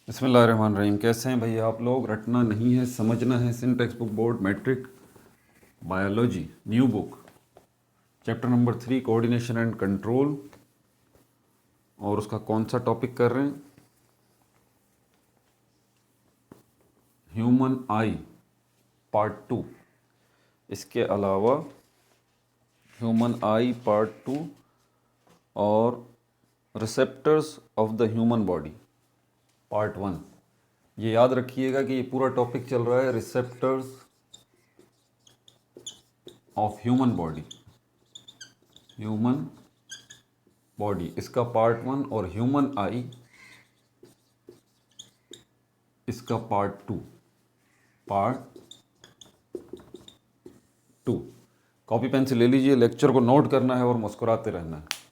बिस्मिल्लाहिर्रहमानिर्रहीम। कैसे हैं भैया आप लोग? रटना नहीं है, समझना है। Singh text book board matric biology new book chapter number 3 coordination and control, और उसका कौन सा टॉपिक कर रहे हैं? Human eye part 2। इसके अलावा ह्यूमन आई पार्ट 2 और receptors of the human body part 1। ये याद रखिएगा कि ये पूरा टॉपिक चल रहा है रिसेप्टर्स ऑफ ह्यूमन बॉडी, इसका पार्ट 1, और ह्यूमन आई इसका पार्ट 2। कॉपी पेन से ले लीजिए, लेक्चर को नोट करना है और मुस्कुराते रहना है।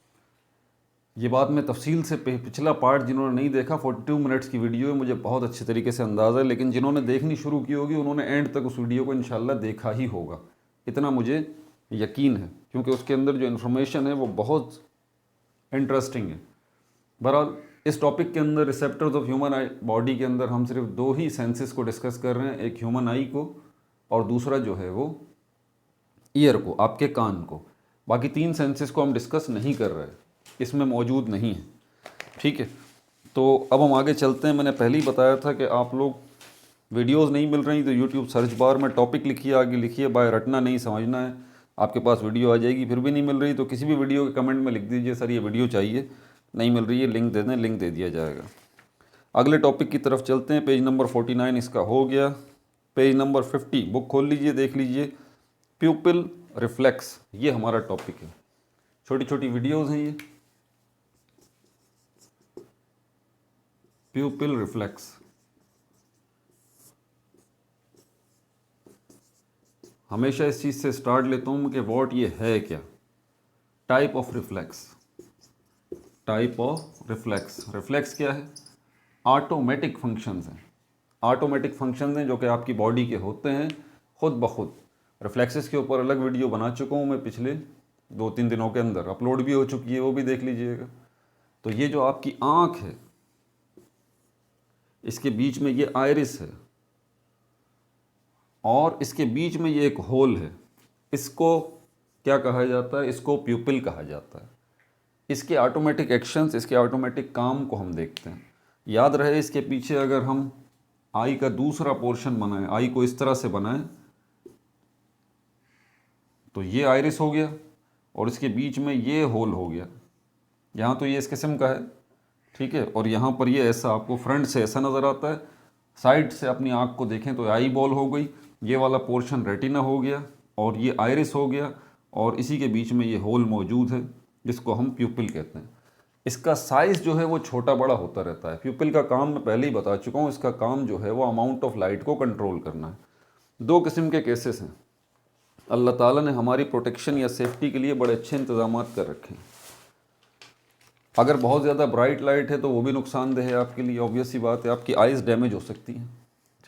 ये बात मैं तफसील से पिछला पार्ट जिन्होंने नहीं देखा, 42 मिनट्स की वीडियो है, मुझे बहुत अच्छे तरीके से अंदाज़ा है, लेकिन जिन्होंने देखनी शुरू की होगी उन्होंने एंड तक उस वीडियो को इंशाल्लाह देखा ही होगा, इतना मुझे यकीन है, क्योंकि उसके अंदर जो इन्फॉर्मेशन है वो बहुत इंटरेस्टिंग है। बहरहाल इस टॉपिक के अंदर receptors of human I body के अंदर हम सिर्फ 2 ही सेंसेस को डिस्कस कर रहे हैं, एक ह्यूमन आई को और दूसरा जो है वो ईयर को, आपके कान को। बाकी 3 सेंसेस को हम डिस्कस नहीं कर रहे, इसमें मौजूद नहीं है। ठीक है, तो अब हम आगे चलते हैं। मैंने पहले ही बताया था कि आप लोग वीडियोस नहीं मिल रही तो यूट्यूब सर्च बार में टॉपिक लिखिए, आगे लिखिए बाय रटना नहीं समझना है, आपके पास वीडियो आ जाएगी। फिर भी नहीं मिल रही तो किसी भी वीडियो के कमेंट में लिख दीजिए सर ये वीडियो चाहिए, नहीं मिल रही है, लिंक दे दें, लिंक दे दिया जाएगा। अगले टॉपिक की तरफ चलते हैं। पेज नंबर 49 इसका हो गया। पेज नंबर 50 बुक खोल लीजिए, देख लीजिए। प्यूपिल रिफ्लेक्स, ये हमारा टॉपिक है। छोटी छोटी वीडियोस हैं ये। प्यूपिल रिफ्लेक्स, हमेशा इस चीज़ से स्टार्ट लेता हूँ कि व्हाट ये है क्या। टाइप ऑफ रिफ्लेक्स, रिफ्लेक्स क्या है? ऑटोमेटिक फंक्शंस हैं। ऑटोमेटिक फंक्शंस हैं जो कि आपकी बॉडी के होते हैं खुद ब खुद। रिफ्लेक्सेस के ऊपर अलग वीडियो बना चुका हूँ मैं, पिछले 2-3 दिनों के अंदर अपलोड भी हो चुकी है, वो भी देख लीजिएगा। तो ये जो आपकी आँख है, इसके बीच में ये आइरिस है और इसके बीच में ये एक होल है, इसको क्या कहा जाता है? इसको प्यूपिल कहा जाता है। इसके ऑटोमेटिक एक्शंस, इसके ऑटोमेटिक काम को हम देखते हैं। याद रहे, इसके पीछे अगर हम आई का दूसरा पोर्शन बनाएं, आई को इस तरह से बनाएं, तो ये आइरिस हो गया और इसके बीच में ये होल हो गया। यहाँ तो ये इस किस्म का है, ठीक है, और यहाँ पर ये ऐसा आपको फ्रंट से ऐसा नज़र आता है। साइड से अपनी आँख को देखें तो आई बॉल हो गई, ये वाला पोर्शन रेटिना हो गया और ये आइरिस हो गया, और इसी के बीच में ये होल मौजूद है जिसको हम प्यूपिल कहते हैं। इसका साइज़ जो है वो छोटा बड़ा होता रहता है। प्यूपिल का काम मैं पहले ही बता चुका हूँ, इसका काम जो है वो अमाउंट ऑफ लाइट को कंट्रोल करना है। 2 किस्म के केसेस हैं। अल्लाह ताला ने हमारी प्रोटेक्शन या सेफ्टी के लिए बड़े अच्छे इंतजाम कर रखे हैं। अगर बहुत ज़्यादा ब्राइट लाइट है तो वो भी नुकसानदेह है आपके लिए, ऑब्वियस सी बात है, आपकी आइज़ डैमेज हो सकती हैं,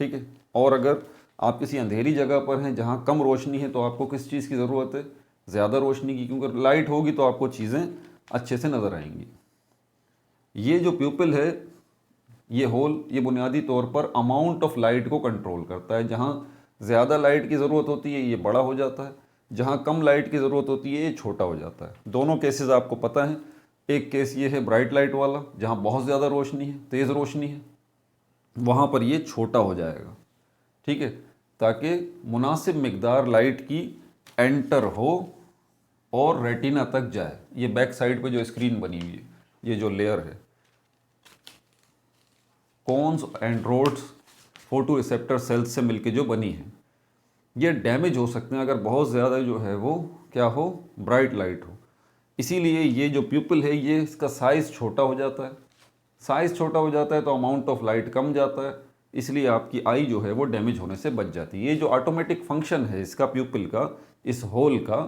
ठीक है। और अगर आप किसी अंधेरी जगह पर हैं जहाँ कम रोशनी है तो आपको किस चीज़ की ज़रूरत है? ज़्यादा रोशनी की, क्योंकि लाइट होगी तो आपको चीज़ें अच्छे से नज़र आएंगी। ये जो प्यूपिल है, ये होल, ये बुनियादी तौर पर अमाउंट ऑफ लाइट को कंट्रोल करता है। जहाँ ज़्यादा लाइट की ज़रूरत होती है ये बड़ा हो जाता है, जहाँ कम लाइट की ज़रूरत होती है ये छोटा हो जाता है। दोनों केसेस आपको पता है। एक केस ये है ब्राइट लाइट वाला, जहाँ बहुत ज़्यादा रोशनी है, तेज़ रोशनी है, वहाँ पर ये छोटा हो जाएगा, ठीक है, ताकि मुनासिब मिकदार लाइट की एंटर हो और रेटिना तक जाए। ये बैक साइड पे जो स्क्रीन बनी हुई है, ये जो लेयर है, cones and rods photo receptor cells से मिलके जो बनी है, ये डैमेज हो सकते हैं अगर बहुत ज़्यादा जो है वो क्या हो, ब्राइट लाइट हो। इसीलिए ये जो प्यूपिल है ये, इसका साइज़ छोटा हो जाता है। साइज़ छोटा हो जाता है तो अमाउंट ऑफ लाइट कम जाता है, इसलिए आपकी आई जो है वो डैमेज होने से बच जाती है। ये जो ऑटोमेटिक फंक्शन है इसका प्यूपिल का, इस होल का,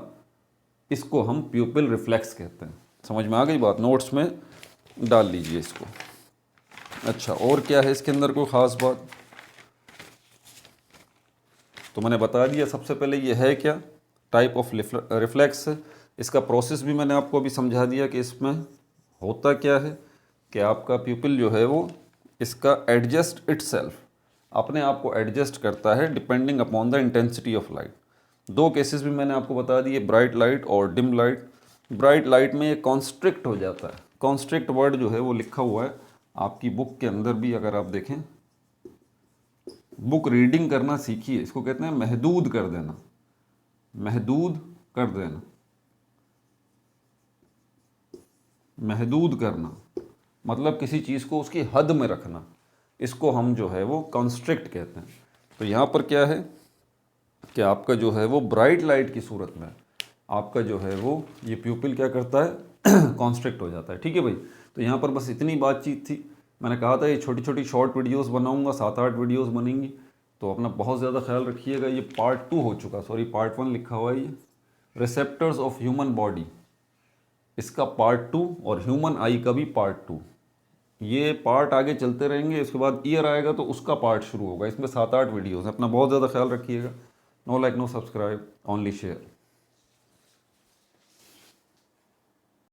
इसको हम प्यूपिल रिफ्लेक्स कहते हैं। समझ में आ गई बात? नोट्स में डाल लीजिए इसको। अच्छा, और क्या है इसके अंदर कोई ख़ास बात? तो मैंने बता दिया। सबसे पहले ये है क्या, टाइप ऑफ रिफ्लेक्स। इसका प्रोसेस भी मैंने आपको अभी समझा दिया कि इसमें होता क्या है कि आपका प्यूपिल जो है वो इसका एडजस्ट इटसेल्फ, अपने आप को एडजस्ट करता है depending upon the intensity of light. दो केसेस भी मैंने आपको बता दिए, ब्राइट लाइट और डिम लाइट। ब्राइट लाइट में ये कॉन्स्ट्रिक्ट हो जाता है। कॉन्स्ट्रिक्ट वर्ड जो है वो लिखा हुआ है आपकी बुक के अंदर भी, अगर आप देखें, बुक रीडिंग करना सीखिए, इसको कहते हैं महदूद कर देना, महदूद कर देना, महदूद करना मतलब किसी चीज़ को उसकी हद में रखना, इसको हम जो है वो कॉन्स्ट्रिक्ट कहते हैं। तो यहाँ पर क्या है कि आपका जो है वो ब्राइट लाइट की सूरत में आपका जो है वो ये प्यूपिल क्या करता है, कॉन्स्ट्रिक्ट हो जाता है। ठीक है भाई, तो यहाँ पर बस इतनी बातचीत थी। मैंने कहा था ये छोटी छोटी शॉर्ट वीडियोस बनाऊंगा, 7-8 वीडियोस बनेंगी, तो अपना बहुत ज़्यादा ख्याल रखिएगा। ये पार्ट 2 हो चुका, सॉरी पार्ट 1 लिखा हुआ है ये, रिसेप्टर्स ऑफ ह्यूमन बॉडी, इसका पार्ट 2 और ह्यूमन आई का भी पार्ट 2। ये पार्ट आगे चलते रहेंगे, इसके बाद ईयर आएगा तो उसका पार्ट शुरू होगा। इसमें 7-8 वीडियोस हैं। अपना बहुत ज़्यादा ख्याल रखिएगा। No like no subscribe, only share.